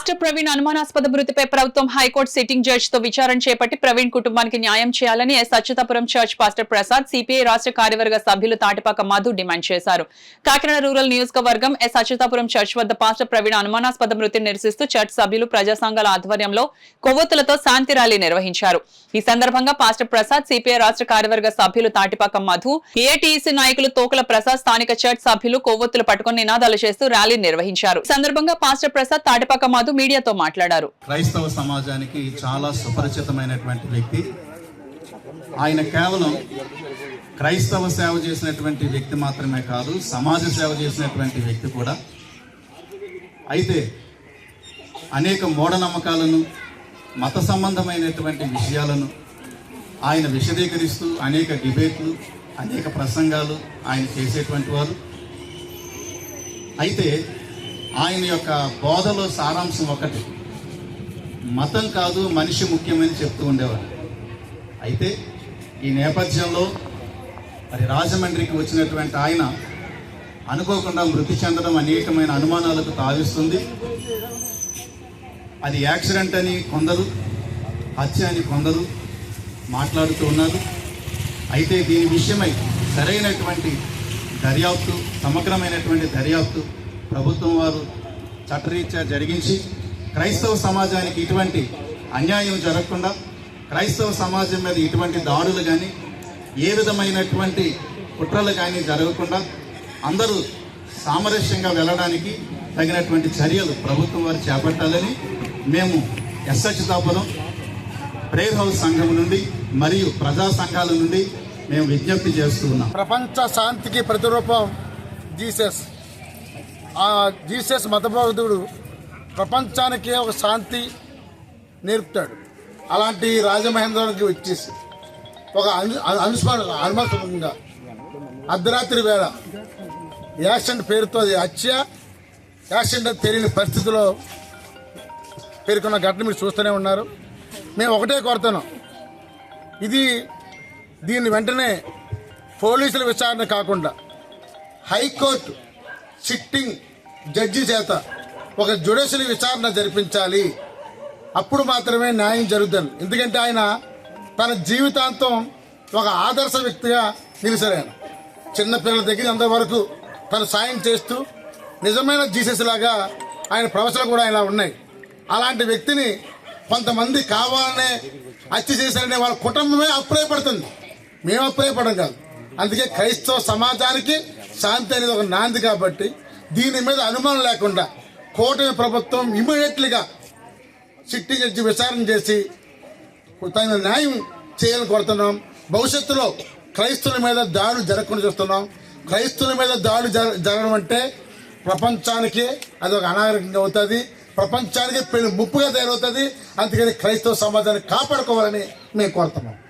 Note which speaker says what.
Speaker 1: Pastor Praveen అనుమానాస్పద మృతిపై ప్రభుత్వం హైకోర్టు సిట్టింగ్ జడ్జి తో విచారణ చేపట్టి ప్రవీణ్ కుటుంబానికి న్యాయం చేయాలని S Achyutapuram church pastor Prasad CPI రాష్ట్ర కార్యవర్గ సభ్యులు తాటిపాక మధు డిమాండ్ చేశారు. కాకినాడ రూరల్ నియోజకవర్గం ఎస్ అచ్యుతాపురం చర్చ్ వద్ద పాస్టర్ ప్రవీణ్ అనుమానాస్పద మృతిని నిరసిస్తూ చర్చ్ సభ్యులు ప్రజా సంఘాల ఆధ్వర్యంలో కొవ్వొత్తులతో శాంతి ర్యాలీ నిర్వహించారు. ఈ సందర్భంగా పాస్టర్ ప్రసాద్ సిపిఐ రాష్ట్ర కార్యవర్గ సభ్యులు తాటిపాక మధు, ఏటీసీ నాయకులు తోకల ప్రసాద్, స్థానిక చర్చ్ సభ్యులు కొవ్వొత్తులు పట్టుకుని నినాదాలు చేస్తూ ర్యాలీ నిర్వహించారు. ఈ సందర్భంగా పాస్టర్ ప్రసాద్ తాటిపాక మధు మీడియాతో మాట్లాడారు.
Speaker 2: క్రైస్తవ సమాజానికి చాలా సుపరిచితమైనటువంటి వ్యక్తి. ఆయన కేవలం క్రైస్తవ సేవ చేసినటువంటి వ్యక్తి మాత్రమే కాదు, సమాజ సేవ చేసినటువంటి వ్యక్తి కూడా. అయితే అనేక మూఢనమ్మకాలను, మత సంబంధమైనటువంటి విషయాలను ఆయన విశదీకరిస్తూ అనేక డిబేట్లు, అనేక ప్రసంగాలు ఆయన చేసేటువంటి వారు. అయితే ఆయన యొక్క బోధలో సారాంశం ఒకటి, మతం కాదు మనిషి ముఖ్యమని చెప్తూ ఉండేవారు. అయితే ఈ నేపథ్యంలో మరి రాజమండ్రికి వచ్చినటువంటి ఆయన అనుకోకుండా మృతి చెందడం అనేకమైన అనుమానాలకు తావిస్తుంది. అది యాక్సిడెంట్ అని కొందరు, హత్య అని కొందరు మాట్లాడుతూ ఉన్నారు. అయితే దీని విషయమై సరైనటువంటి దర్యాప్తు, సమగ్రమైనటువంటి దర్యాప్తు ప్రభుత్వం వారు చట్టరీత్యా జరిగించి క్రైస్తవ సమాజానికి ఇటువంటి అన్యాయం జరగకుండా, క్రైస్తవ సమాజం మీద ఇటువంటి దాడులు కానీ, ఏ విధమైనటువంటి కుట్రలు కానీ జరగకుండా అందరూ సామరస్యంగా వెళ్ళడానికి తగినటువంటి చర్యలు ప్రభుత్వం వారు చేపట్టాలని మేము ఎస్ అచ్యుతాపురం ప్రేయర్ హౌస్ సంఘం నుండి మరియు ప్రజా సంఘాల నుండి మేము విజ్ఞప్తి చేస్తూ ఉన్నాం.
Speaker 3: ప్రపంచ శాంతికి ప్రతిరూపం జీసస్. ఆ జీసస్ మతబోధకుడు ప్రపంచానికి ఒక శాంతి నేర్పుతాడు. అలాంటి రాజమహేంద్రానికి వచ్చేసి ఒక అనుస్మరణంగా అర్ధరాత్రి వేళ యాక్సిడెంట్ పేరుతో, అది యాక్సిడెంట్ తెలియని పరిస్థితిలో పేర్కొన్న ఘటన మీరు చూస్తూనే ఉన్నారు. మేము ఒకటే కోరుతున్నాం, దీన్ని వెంటనే పోలీసుల విచారణ కాకుండా హైకోర్టు సిట్టింగ్ జడ్జి చేత ఒక జ్యుడిషియల్ విచారణ జరిపించాలి. అప్పుడు మాత్రమే న్యాయం జరుగుతుంది. ఎందుకంటే ఆయన తన జీవితాంతం ఒక ఆదర్శ వ్యక్తిగా నిలిచారు. ఆయన చిన్నపిల్లల దగ్గర అంతవరకు తను సాయం చేస్తూ నిజమైన జీసస్ లాగా ఆయన ప్రవచనాలు కూడా ఆయన ఉన్నాయి. అలాంటి వ్యక్తిని కొంతమంది కావాలనే హత్య చేశారనే వాళ్ళ కుటుంబమే అప్రాయపడుతుంది. మేము అప్రాయపడం కాదు. అందుకే క్రైస్తవ సమాజానికి శాంతి అనేది ఒక నాంది. కాబట్టి దీని మీద అనుమానం లేకుండా కూటమి ప్రభుత్వం ఇమీడియట్లీగా సిట్టింగ్ జడ్జి విచారణ చేసి తగిన న్యాయం చేయాలని కోరుతున్నాం. భవిష్యత్తులో క్రైస్తవుల మీద దాడులు జరగకుండా చూస్తున్నాం. క్రైస్తవుల మీద దాడులు జరగడం అంటే ప్రపంచానికి అది ఒక అనాగరికంగా అవుతుంది, ప్రపంచానికి ముప్పుగా తయారవుతుంది. అందుకని క్రైస్తవ సమాజాన్ని కాపాడుకోవాలని మేము కోరుతున్నాం.